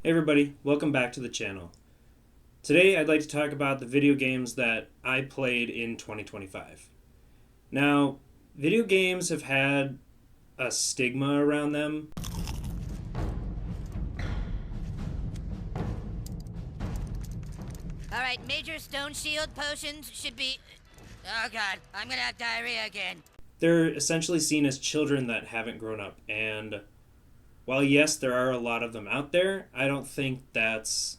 Hey everybody, welcome back to the channel. Today I'd like to talk about the video games that I played in 2025. Now, video games have had a stigma around them. Alright, major stone shield potions should be... Oh god, I'm gonna have diarrhea again. They're essentially seen as children that haven't grown up, and while yes, there are a lot of them out there, I don't think that's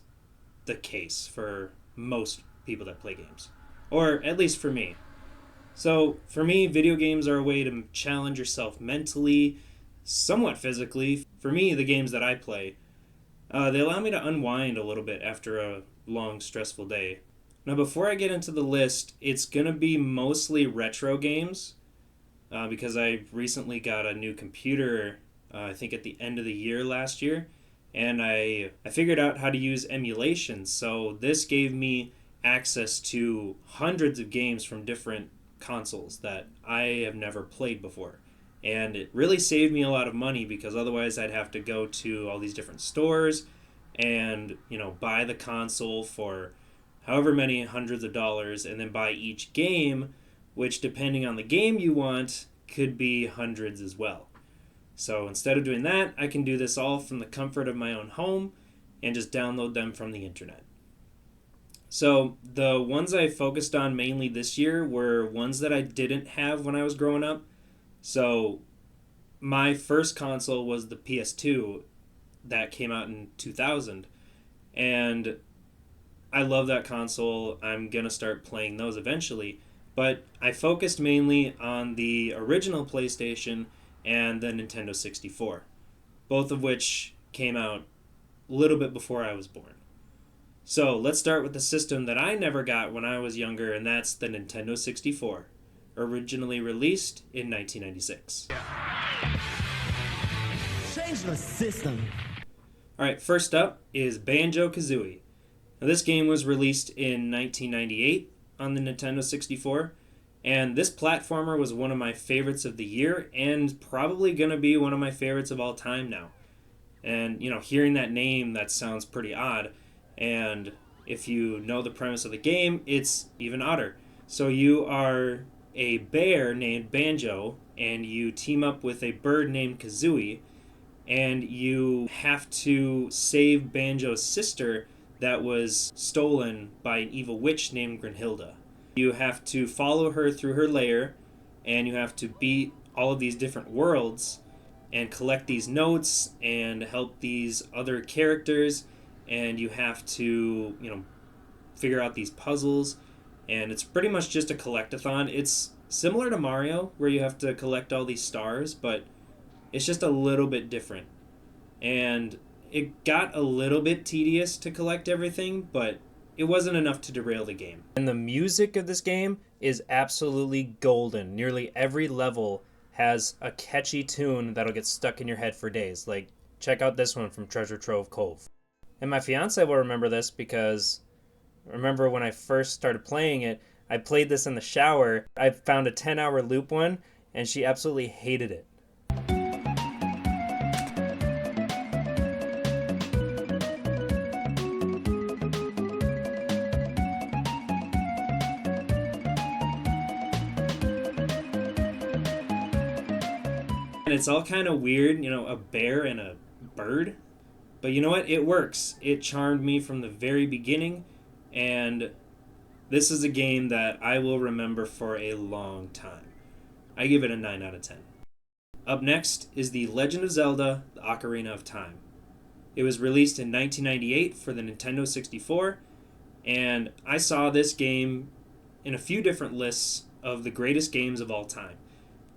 the case for most people that play games. Or at least for me. So, for me, video games are a way to challenge yourself mentally, somewhat physically. For me, the games that I play, they allow me to unwind a little bit after a long, stressful day. Now, before I get into the list, it's going to be mostly retro games because I recently got a new computer, I think at the end of the year last year, and I figured out how to use emulation. So, this gave me access to hundreds of games from different consoles that I have never played before. And it really saved me a lot of money because otherwise I'd have to go to all these different stores and, buy the console for however many hundreds of dollars and then buy each game, which depending on the game you want could be hundreds as well. So instead of doing that, I can do this all from the comfort of my own home and just download them from the internet. So the ones I focused on mainly this year were ones that I didn't have when I was growing up. So my first console was the PS2 that came out in 2000. And I love that console. I'm going to start playing those eventually. But I focused mainly on the original PlayStation and the Nintendo 64, both of which came out a little bit before I was born. So let's start with the system that I never got when I was younger, and that's the Nintendo 64, originally released in 1996. Change the system. Alright, first up is Banjo-Kazooie. Now, this game was released in 1998 on the Nintendo 64, and this platformer was one of my favorites of the year and probably going to be one of my favorites of all time now. And, hearing that name, that sounds pretty odd. And if you know the premise of the game, it's even odder. So you are a bear named Banjo, and you team up with a bird named Kazooie, and you have to save Banjo's sister that was stolen by an evil witch named Grenhilda. You have to follow her through her lair, and you have to beat all of these different worlds and collect these notes and help these other characters, and you have to, figure out these puzzles, and it's pretty much just a collectathon. It's similar to Mario, where you have to collect all these stars, but it's just a little bit different. And it got a little bit tedious to collect everything, but it wasn't enough to derail the game. And the music of this game is absolutely golden. Nearly every level has a catchy tune that'll get stuck in your head for days. Like, check out this one from Treasure Trove Cove. And my fiance will remember this because I remember when I first started playing it, I played this in the shower. I found a 10-hour loop one, and she absolutely hated it. And it's all kind of weird, a bear and a bird. But you know what? It works. It charmed me from the very beginning, and this is a game that I will remember for a long time. I give it a 9 out of 10. Up next is The Legend of Zelda: The Ocarina of Time. It was released in 1998 for the Nintendo 64, and I saw this game in a few different lists of the greatest games of all time,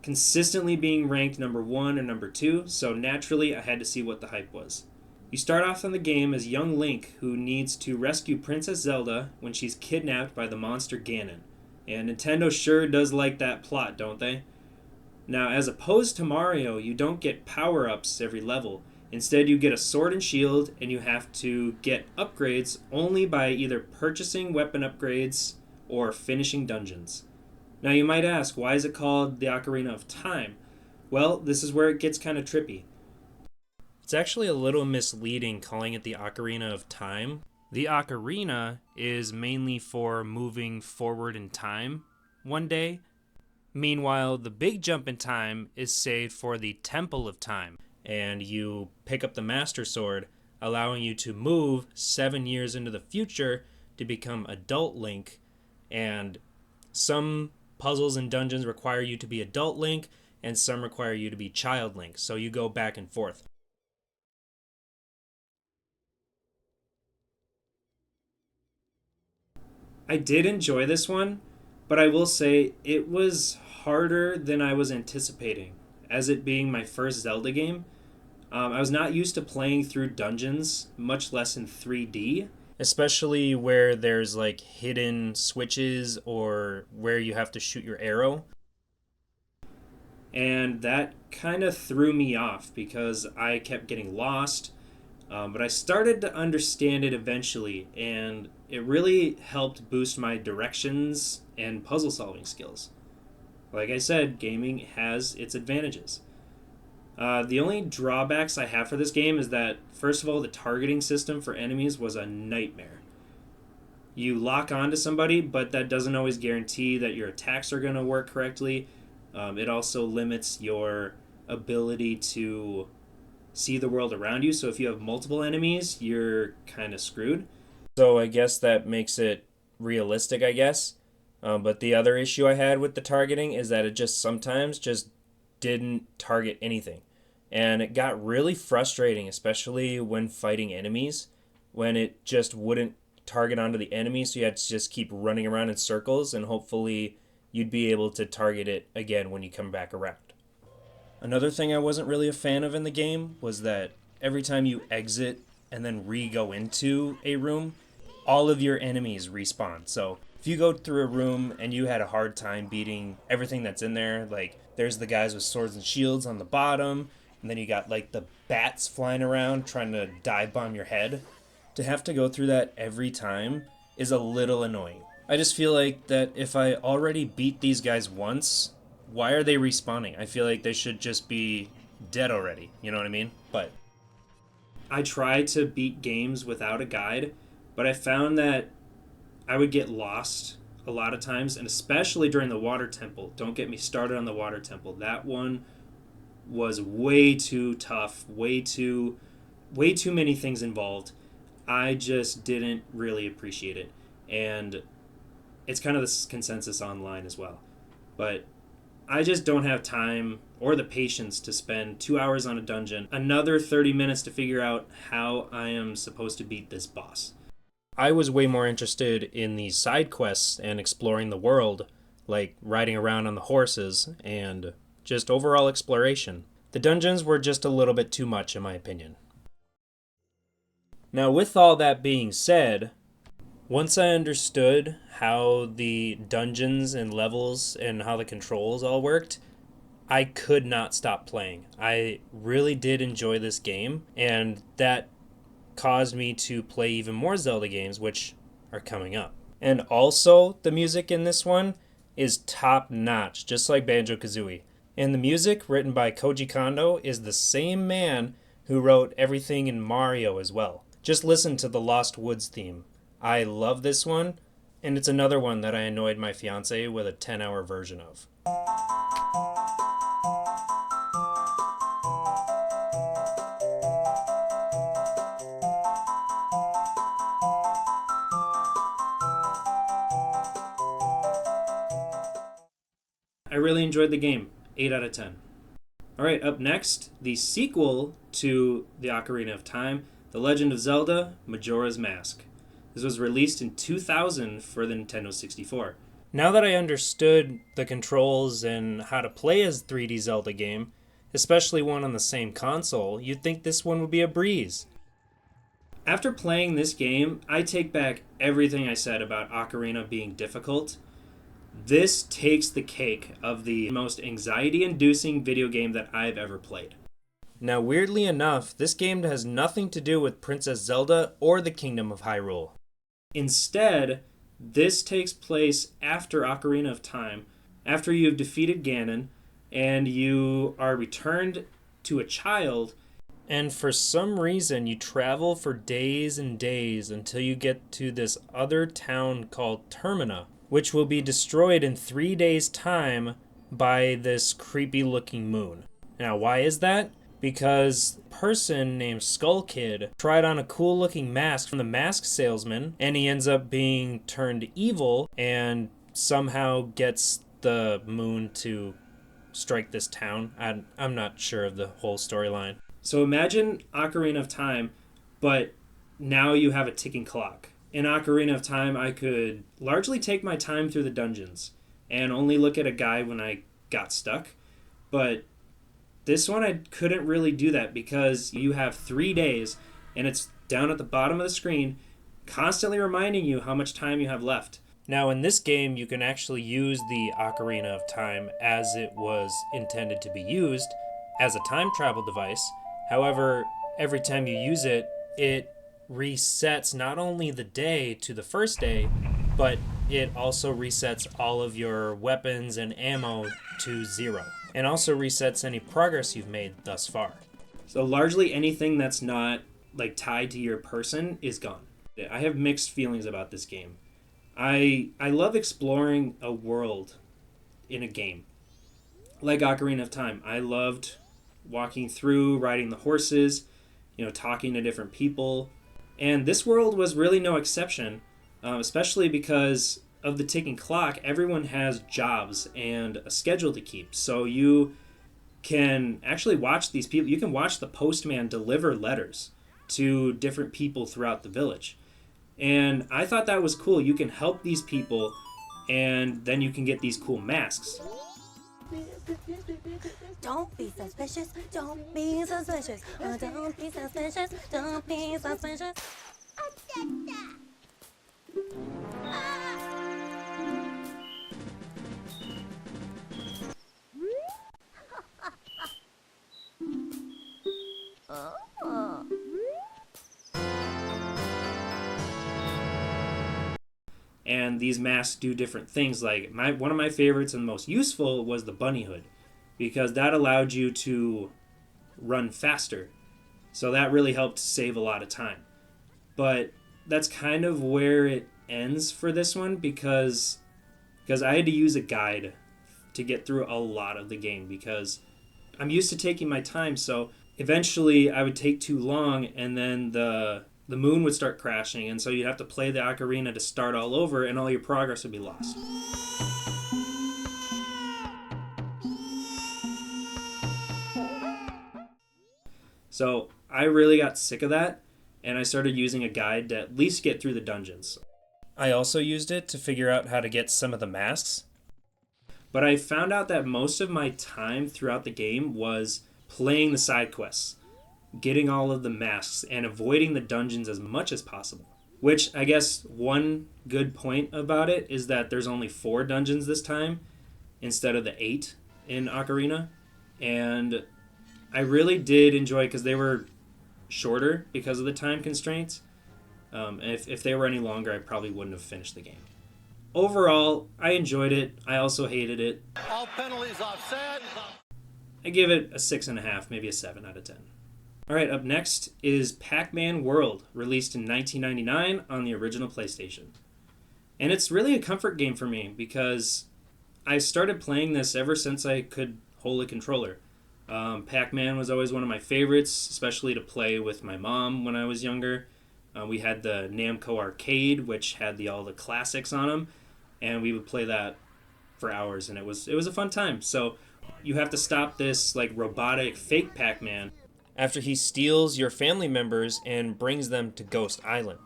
consistently being ranked number 1 or number 2, so naturally I had to see what the hype was. You start off in the game as young Link, who needs to rescue Princess Zelda when she's kidnapped by the monster Ganon. And Nintendo sure does like that plot, don't they? Now, as opposed to Mario, you don't get power-ups every level. Instead, you get a sword and shield, and you have to get upgrades only by either purchasing weapon upgrades or finishing dungeons. Now, you might ask, why is it called the Ocarina of Time? Well, this is where it gets kind of trippy. It's actually a little misleading calling it the Ocarina of Time. The Ocarina is mainly for moving forward in time one day. Meanwhile, the big jump in time is saved for the Temple of Time. And you pick up the Master Sword, allowing you to move 7 years into the future to become adult Link. And some puzzles and dungeons require you to be adult Link, and some require you to be child Link. So you go back and forth. I did enjoy this one, but I will say it was harder than I was anticipating. As it being my first Zelda game, I was not used to playing through dungeons, much less in 3D. Especially where there's like hidden switches or where you have to shoot your arrow. And that kind of threw me off because I kept getting lost. But I started to understand it eventually, and it really helped boost my directions and puzzle solving skills. Like I said, gaming has its advantages. The only drawbacks I have for this game is that, first of all, the targeting system for enemies was a nightmare. You lock onto somebody, but that doesn't always guarantee that your attacks are going to work correctly. It also limits your ability to see the world around you, so if you have multiple enemies, you're kind of screwed. So I guess that makes it realistic, I guess. But the other issue I had with the targeting is that it just sometimes just didn't target anything. And it got really frustrating, especially when fighting enemies, when it just wouldn't target onto the enemy, so you had to just keep running around in circles, and hopefully you'd be able to target it again when you come back around. Another thing I wasn't really a fan of in the game was that every time you exit and then re-go into a room, all of your enemies respawn. So if you go through a room and you had a hard time beating everything that's in there, like there's the guys with swords and shields on the bottom, and then you got like the bats flying around trying to dive bomb your head. To have to go through that every time is a little annoying. I just feel like that if I already beat these guys once, why are they respawning? I feel like they should just be dead already. You know what I mean? But I tried to beat games without a guide, but I found that I would get lost a lot of times, and especially during the Water Temple. Don't get me started on the Water Temple. That one was way too tough, way too many things involved. I just didn't really appreciate it. And it's kind of the consensus online as well. But I just don't have time or the patience to spend 2 hours on a dungeon, another 30 minutes to figure out how I am supposed to beat this boss. I was way more interested in these side quests and exploring the world, like riding around on the horses and just overall exploration. The dungeons were just a little bit too much in my opinion. Now, with all that being said, once I understood how the dungeons and levels and how the controls all worked, I could not stop playing. I really did enjoy this game, and that caused me to play even more Zelda games, which are coming up. And also, the music in this one is top notch, just like Banjo-Kazooie. And the music, written by Koji Kondo, is the same man who wrote everything in Mario as well. Just listen to the Lost Woods theme. I love this one, and it's another one that I annoyed my fiance with a 10-hour version of. I really enjoyed the game. 8 out of 10. Alright, up next, the sequel to the Ocarina of Time, The Legend of Zelda: Majora's Mask. This was released in 2000 for the Nintendo 64. Now that I understood the controls and how to play a 3D Zelda game, especially one on the same console, you'd think this one would be a breeze. After playing this game, I take back everything I said about Ocarina being difficult. This takes the cake of the most anxiety-inducing video game that I've ever played. Now, weirdly enough, this game has nothing to do with Princess Zelda or the Kingdom of Hyrule. Instead, this takes place after Ocarina of Time, after you've defeated Ganon, and you are returned to a child, And for some reason, you travel for days and days until you get to this other town called Termina, which will be destroyed in 3 days' time by this creepy looking moon. Now, why is that? Because a person named Skull Kid tried on a cool looking mask from the mask salesman, and he ends up being turned evil and somehow gets the moon to strike this town. I'm not sure of the whole storyline. So imagine Ocarina of Time, but now you have a ticking clock. In Ocarina of Time, I could largely take my time through the dungeons and only look at a guide when I got stuck. But this one, I couldn't really do that because you have 3 days and it's down at the bottom of the screen, constantly reminding you how much time you have left. Now, in this game, you can actually use the Ocarina of Time as it was intended to be used as a time travel device. However, every time you use it, it resets not only the day to the first day, but it also resets all of your weapons and ammo to 0, and also resets any progress you've made thus far. So largely anything that's not like tied to your person is gone. I have mixed feelings about this game. I love exploring a world in a game. Like Ocarina of Time, I loved walking through, riding the horses, talking to different people. And this world was really no exception, especially because of the ticking clock. Everyone has jobs and a schedule to keep. So you can actually watch these people. You can watch the postman deliver letters to different people throughout the village. And I thought that was cool. You can help these people, and then you can get these cool masks. Don't be suspicious. Don't be suspicious. Don't be suspicious. Don't be suspicious. And these masks do different things. Like one of my favorites and most useful was the bunny hood, because that allowed you to run faster. So that really helped save a lot of time. But that's kind of where it ends for this one, because I had to use a guide to get through a lot of the game, because I'm used to taking my time. So eventually I would take too long, and then the moon would start crashing, and so you'd have to play the ocarina to start all over, and all your progress would be lost. So I really got sick of that, and I started using a guide to at least get through the dungeons. I also used it to figure out how to get some of the masks. But I found out that most of my time throughout the game was playing the side quests, getting all of the masks, and avoiding the dungeons as much as possible. Which, I guess, one good point about it is that there's only 4 dungeons this time, instead of the 8 in Ocarina. And I really did enjoy it because they were shorter because of the time constraints. If they were any longer, I probably wouldn't have finished the game. Overall, I enjoyed it. I also hated it. All penalties offset. I give it a 6.5, maybe a 7 out of 10. Alright, up next is Pac-Man World, released in 1999 on the original PlayStation. And it's really a comfort game for me because I started playing this ever since I could hold a controller. Pac-Man was always one of my favorites, especially to play with my mom when I was younger. We had the Namco Arcade, which had all the classics on them, and we would play that for hours, and it was a fun time. So you have to stop this robotic fake Pac-Man after he steals your family members and brings them to Ghost Island.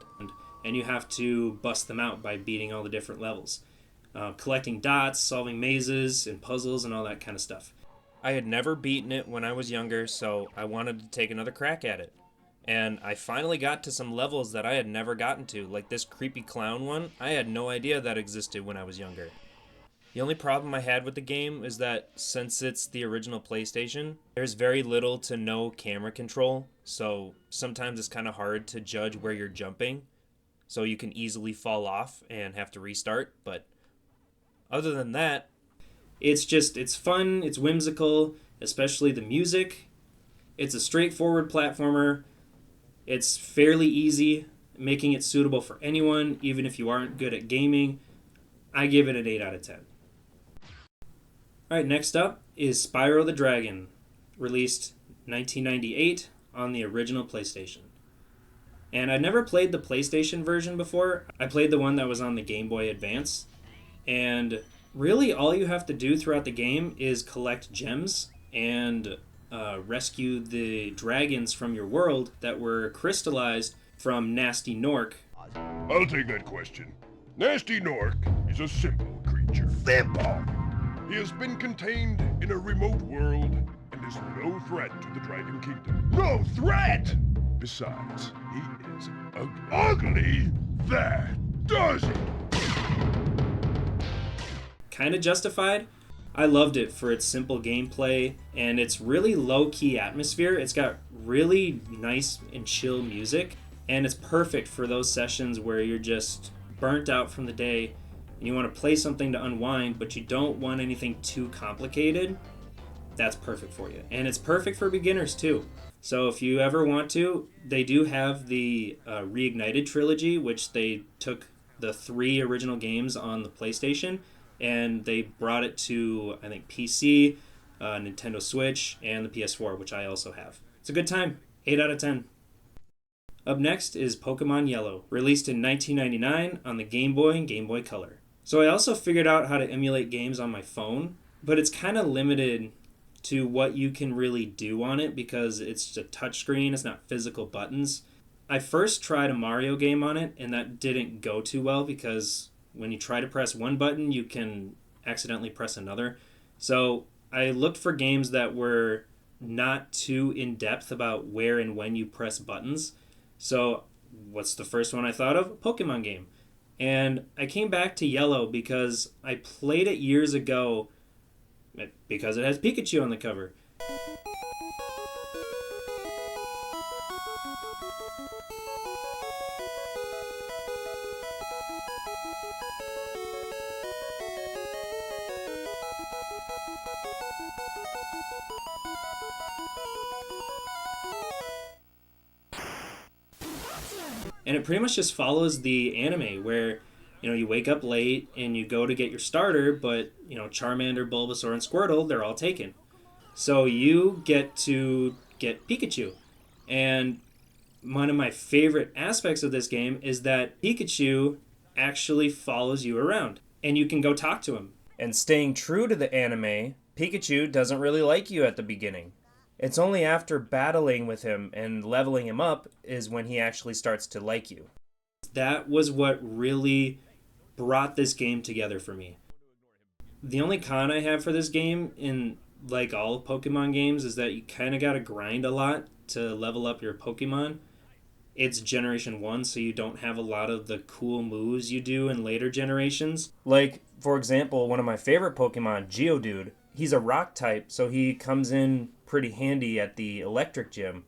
And you have to bust them out by beating all the different levels. Collecting dots, solving mazes and puzzles and all that kind of stuff. I had never beaten it when I was younger, so I wanted to take another crack at it. And I finally got to some levels that I had never gotten to, like this creepy clown one. I had no idea that existed when I was younger. The only problem I had with the game is that since it's the original PlayStation, there's very little to no camera control, so sometimes it's kind of hard to judge where you're jumping, so you can easily fall off and have to restart, but other than that, it's fun, it's whimsical, especially the music. It's a straightforward platformer. It's fairly easy, making it suitable for anyone, even if you aren't good at gaming. I give it an 8 out of 10. Alright, next up is Spyro the Dragon, released 1998 on the original PlayStation. And I'd never played the PlayStation version before. I played the one that was on the Game Boy Advance. And really all you have to do throughout the game is collect gems and rescue the dragons from your world that were crystallized from Nasty Nork. I'll take that question. Nasty Nork is a simple creature. Simple! He has been contained in a remote world and is no threat to the Dragon Kingdom. No threat! Besides, he is ugly. That does it! Kinda justified. I loved it for its simple gameplay and its really low-key atmosphere. It's got really nice and chill music, and it's perfect for those sessions where you're just burnt out from the day and you want to play something to unwind, but you don't want anything too complicated. That's perfect for you. And it's perfect for beginners too. So if you ever want to, they do have the Reignited trilogy, which they took the 3 original games on the PlayStation and they brought it to, I think, PC, Nintendo Switch, and the PS4, which I also have. It's a good time. 8 out of 10. Up next is Pokemon Yellow, released in 1999 on the Game Boy and Game Boy Color. So I also figured out how to emulate games on my phone, but it's kind of limited to what you can really do on it because it's just a touchscreen, it's not physical buttons. I first tried a Mario game on it, and that didn't go too well because when you try to press one button, you can accidentally press another. So I looked for games that were not too in-depth about where and when you press buttons. So what's the first one I thought of? A Pokemon game. And I came back to Yellow because I played it years ago because it has Pikachu on the cover. And it pretty much just follows the anime where, you wake up late and you go to get your starter, but, Charmander, Bulbasaur, and Squirtle, they're all taken. So you get to get Pikachu. And one of my favorite aspects of this game is that Pikachu actually follows you around. And you can go talk to him. And staying true to the anime, Pikachu doesn't really like you at the beginning. It's only after battling with him and leveling him up is when he actually starts to like you. That was what really brought this game together for me. The only con I have for this game, in like all Pokemon games, is that you kind of got to grind a lot to level up your Pokemon. It's Generation 1, so you don't have a lot of the cool moves you do in later generations. Like, for example, one of my favorite Pokemon, Geodude, he's a rock type, so he comes in pretty handy at the electric gym.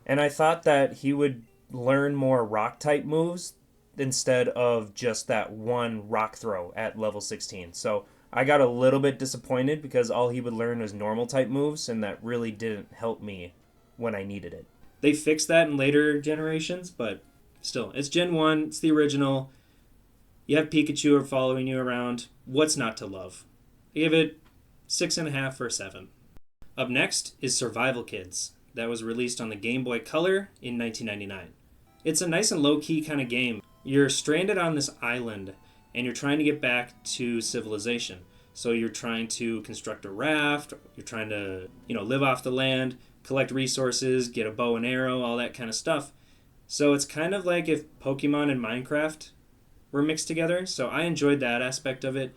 And I thought that he would learn more rock type moves instead of just that one rock throw at level 16. So I got a little bit disappointed because all he would learn was normal type moves, and that really didn't help me when I needed it. They fixed that in later generations, but still, it's Gen 1, it's the original. You have Pikachu following you around. What's not to love? I give it 6.5 or 7. Up next is Survival Kids, that was released on the Game Boy Color in 1999. It's a nice and low-key kind of game. You're stranded on this island, and you're trying to get back to civilization. So you're trying to construct a raft, you're trying to, live off the land, collect resources, get a bow and arrow, all that kind of stuff. So it's kind of like if Pokemon and Minecraft were mixed together, so I enjoyed that aspect of it.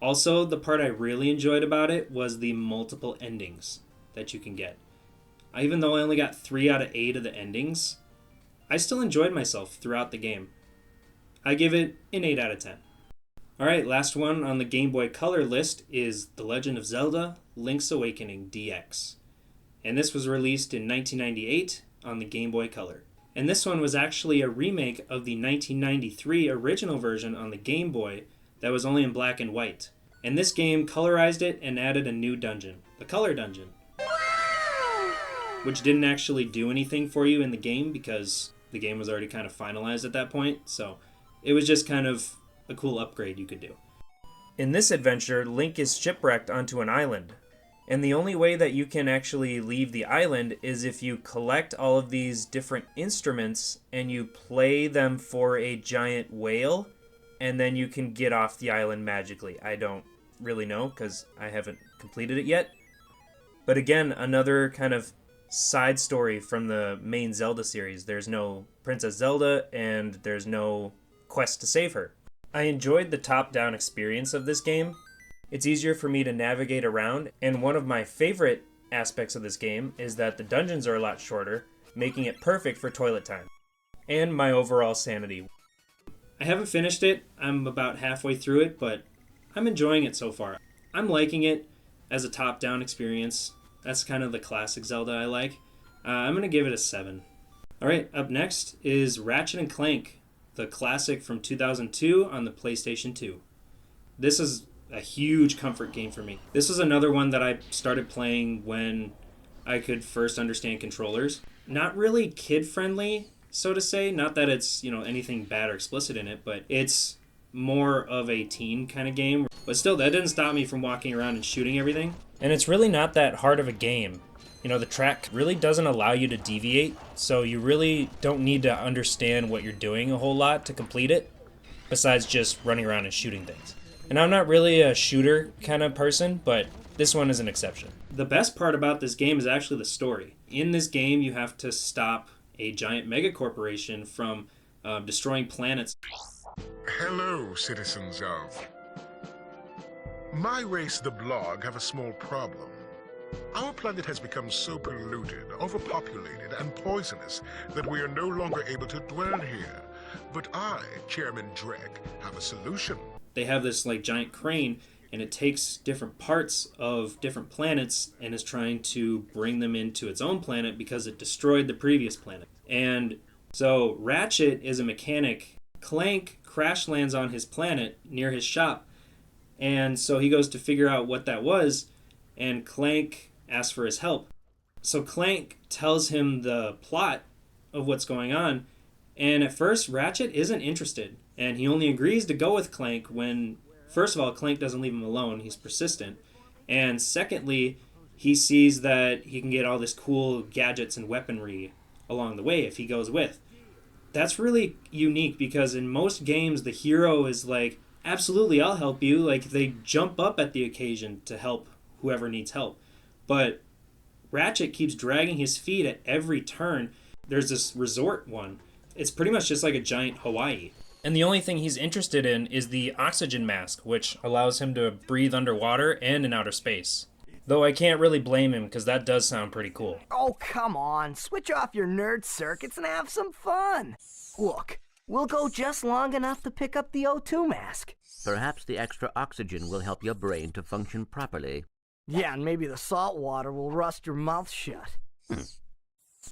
Also, the part I really enjoyed about it was the multiple endings that you can get. Even though I only got 3 out of 8 of the endings, I still enjoyed myself throughout the game. I give it an 8 out of 10. Alright, last one on the Game Boy Color list is The Legend of Zelda Link's Awakening DX. And this was released in 1998 on the Game Boy Color. And this one was actually a remake of the 1993 original version on the Game Boy that was only in black and white. And this game colorized it and added a new dungeon, the Color Dungeon. which didn't actually do anything for you in the game because the game was already kind of finalized at that point. So it was just kind of a cool upgrade you could do. In this adventure, Link is shipwrecked onto an island. And the only way that you can actually leave the island is if you collect all of these different instruments and you play them for a giant whale, and then you can get off the island magically. I don't really know because I haven't completed it yet. But again, another kind of side story from the main Zelda series. There's no Princess Zelda and there's no quest to save her. I enjoyed the top-down experience of this game. It's easier for me to navigate around, and one of my favorite aspects of this game is that the dungeons are a lot shorter, making it perfect for toilet time. And my overall sanity. I haven't finished it. I'm about halfway through it, but I'm enjoying it so far. I'm liking it as a top-down experience. That's kind of the classic Zelda I like. I'm going to give it a 7. Alright, up next is Ratchet & Clank, the classic from 2002 on the PlayStation 2. This is a huge comfort game for me. This was another one that I started playing when I could first understand controllers. Not really kid-friendly, so to say. Not that it's, anything bad or explicit in it, but it's more of a teen kind of game. But still, that didn't stop me from walking around and shooting everything. And it's really not that hard of a game. The track really doesn't allow you to deviate, so you really don't need to understand what you're doing a whole lot to complete it, besides just running around and shooting things. And I'm not really a shooter kind of person, but this one is an exception. The best part about this game is actually the story. In this game, you have to stop a giant megacorporation from destroying planets. Hello, citizens of... My race, the Blog, have a small problem. Our planet has become so polluted, overpopulated, and poisonous that we are no longer able to dwell here. But I, Chairman Drek, have a solution. They have this giant crane, and it takes different parts of different planets and is trying to bring them into its own planet because it destroyed the previous planet. And so Ratchet is a mechanic. Clank crash lands on his planet near his shop, and so he goes to figure out what that was, and Clank asks for his help. So Clank tells him the plot of what's going on, and at first Ratchet isn't interested. And he only agrees to go with Clank when, first of all, Clank doesn't leave him alone. He's persistent. And secondly, he sees that he can get all this cool gadgets and weaponry along the way if he goes with. That's really unique because in most games, the hero is like, absolutely, I'll help you. They jump up at the occasion to help whoever needs help. But Ratchet keeps dragging his feet at every turn. There's this resort one. It's pretty much just like a giant Hawaii. And the only thing he's interested in is the oxygen mask, which allows him to breathe underwater and in outer space. Though I can't really blame him, because that does sound pretty cool. Oh, come on. Switch off your nerd circuits and have some fun. Look, we'll go just long enough to pick up the O2 mask. Perhaps the extra oxygen will help your brain to function properly. Yeah, and maybe the salt water will rust your mouth shut.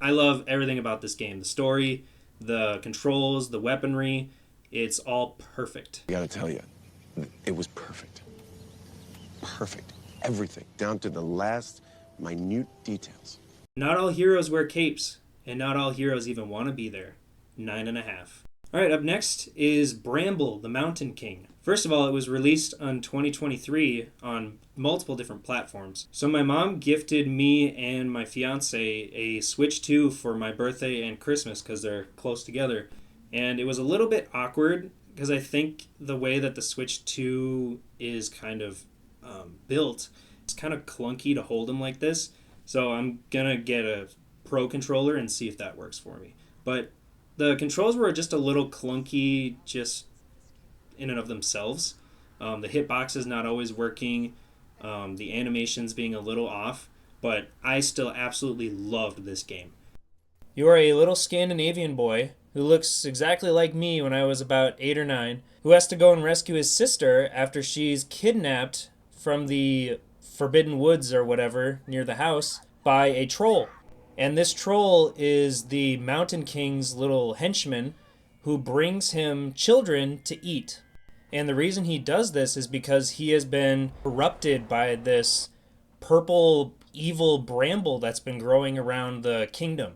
I love everything about this game. The story, the controls, the weaponry. It's all perfect. I gotta tell you, it was perfect. Perfect. Everything, down to the last minute details. Not all heroes wear capes, and not all heroes even want to be there. 9.5. Alright, up next is Bramble, the Mountain King. First of all, it was released on 2023 on multiple different platforms. So my mom gifted me and my fiance a Switch 2 for my birthday and Christmas because they're close together. And it was a little bit awkward because I think the way that the Switch 2 is kind of built, it's kind of clunky to hold them like this. So I'm going to get a Pro controller and see if that works for me. But the controls were just a little clunky just in and of themselves. The hitbox is not always working. The animations being a little off. But I still absolutely loved this game. You are a little Scandinavian boy who looks exactly like me when I was about 8 or 9, who has to go and rescue his sister after she's kidnapped from the Forbidden Woods or whatever near the house by a troll. And this troll is the Mountain King's little henchman who brings him children to eat. And the reason he does this is because he has been corrupted by this purple evil bramble that's been growing around the kingdom.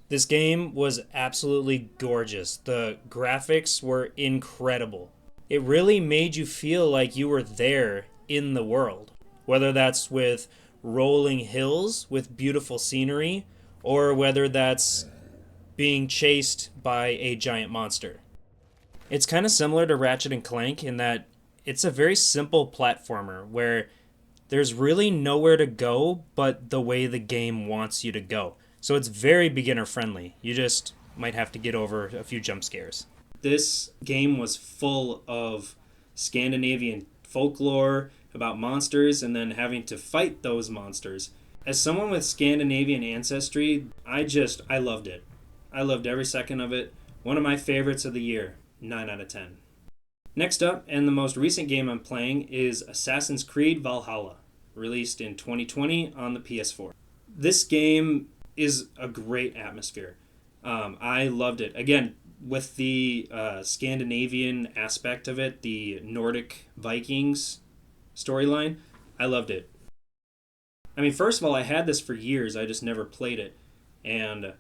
This game was absolutely gorgeous. The graphics were incredible. It really made you feel like you were there in the world, whether that's with rolling hills with beautiful scenery, or whether that's being chased by a giant monster. It's kind of similar to Ratchet and Clank in that it's a very simple platformer where there's really nowhere to go but the way the game wants you to go. So it's very beginner friendly. You just might have to get over a few jump scares. This game was full of Scandinavian folklore about monsters and then having to fight those monsters. As someone with Scandinavian ancestry, I loved it. I loved every second of it. One of my favorites of the year, 9 out of 10. Next up, and the most recent game I'm playing, is Assassin's Creed Valhalla, released in 2020 on the PS4. This game is a great atmosphere. I loved it. Again, with the Scandinavian aspect of it, the Nordic Vikings storyline, I loved it. I mean, first of all, I had this for years, I just never played it. And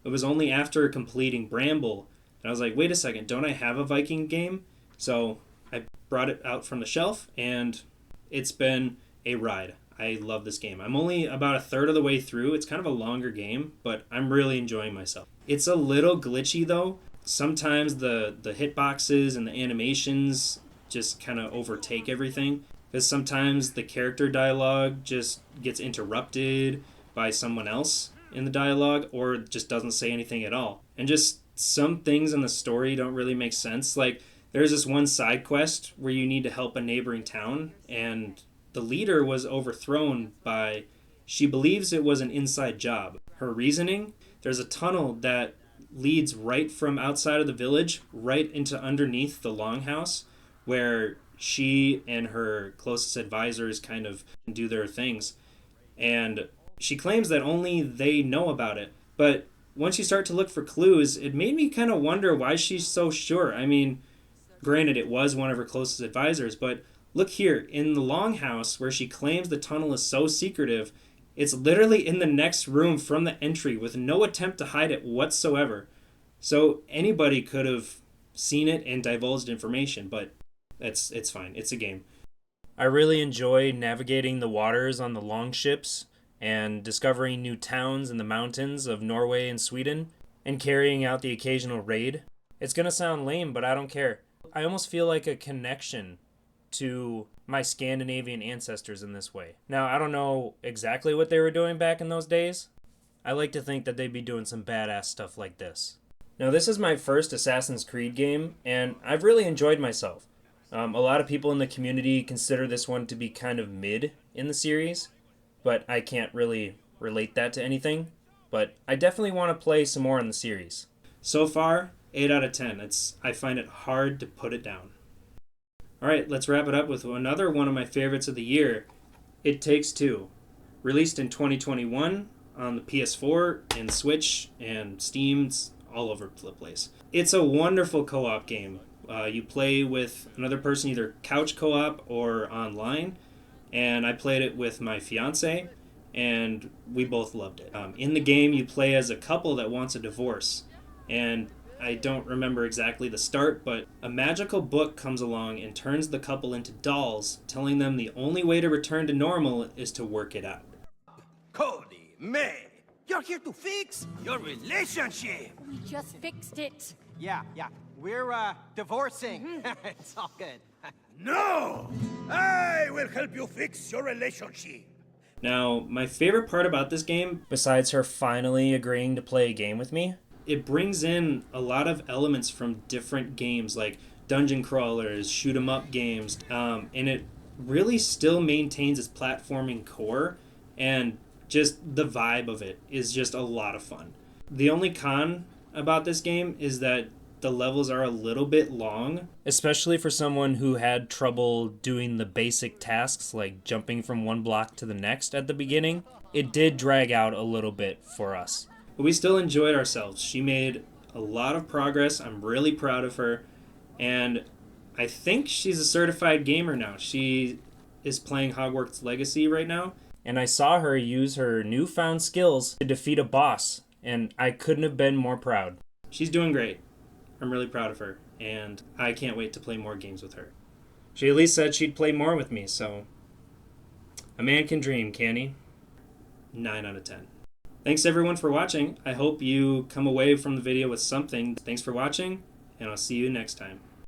it was only after completing Bramble that I was like, wait a second, don't I have a Viking game? So I brought it out from the shelf, and it's been a ride. I love this game. I'm only about a third of the way through. It's kind of a longer game, but I'm really enjoying myself. It's a little glitchy, though. Sometimes the hitboxes and the animations just kind of overtake everything, because sometimes the character dialogue just gets interrupted by someone else in the dialogue, or just doesn't say anything at all. And just some things in the story don't really make sense. Like, there's this one side quest where you need to help a neighboring town, and the leader was overthrown by, she believes it was an inside job. Her reasoning, there's a tunnel that leads right from outside of the village right into underneath the longhouse, where she and her closest advisors kind of do their things. And she claims that only they know about it. But once you start to look for clues, it made me kind of wonder why she's so sure. I mean, granted, it was one of her closest advisors, but look here, in the longhouse where she claims the tunnel is so secretive, it's literally in the next room from the entry with no attempt to hide it whatsoever. So anybody could have seen it and divulged information, but it's fine. It's a game. I really enjoy navigating the waters on the longships and discovering new towns in the mountains of Norway and Sweden and carrying out the occasional raid. It's gonna sound lame, but I don't care. I almost feel like a connection to my Scandinavian ancestors in this way. Now, I don't know exactly what they were doing back in those days. I like to think that they'd be doing some badass stuff like this. Now, this is my first Assassin's Creed game, and I've really enjoyed myself. A lot of people in the community consider this one to be kind of mid in the series, but I can't really relate that to anything. But I definitely want to play some more in the series. So far, 8 out of 10. I find it hard to put it down. Alright, let's wrap it up with another one of my favorites of the year, It Takes Two. Released in 2021 on the PS4 and Switch and Steam, all over the place. It's a wonderful co-op game. You play with another person, either couch co-op or online, and I played it with my fiance, and we both loved it. In the game, you play as a couple that wants a divorce, and I don't remember exactly the start, but a magical book comes along and turns the couple into dolls, telling them the only way to return to normal is to work it out. Cody, May, you're here to fix your relationship. We just fixed it. Yeah. We're divorcing. It's all good. No! I will help you fix your relationship. Now, my favorite part about this game, besides her finally agreeing to play a game with me, it brings in a lot of elements from different games, like dungeon crawlers, shoot 'em up games, and it really still maintains its platforming core, and just the vibe of it is just a lot of fun. The only con about this game is that the levels are a little bit long. Especially for someone who had trouble doing the basic tasks like jumping from one block to the next at the beginning. It did drag out a little bit for us. But we still enjoyed ourselves. She made a lot of progress. I'm really proud of her. And I think she's a certified gamer now. She is playing Hogwarts Legacy right now. and I saw her use her newfound skills to defeat a boss, and I couldn't have been more proud. She's doing great. I'm really proud of her, and I can't wait to play more games with her. She at least said she'd play more with me, so a man can dream, can he? 9 out of 10. Thanks everyone for watching. I hope you come away from the video with something. Thanks for watching, and I'll see you next time.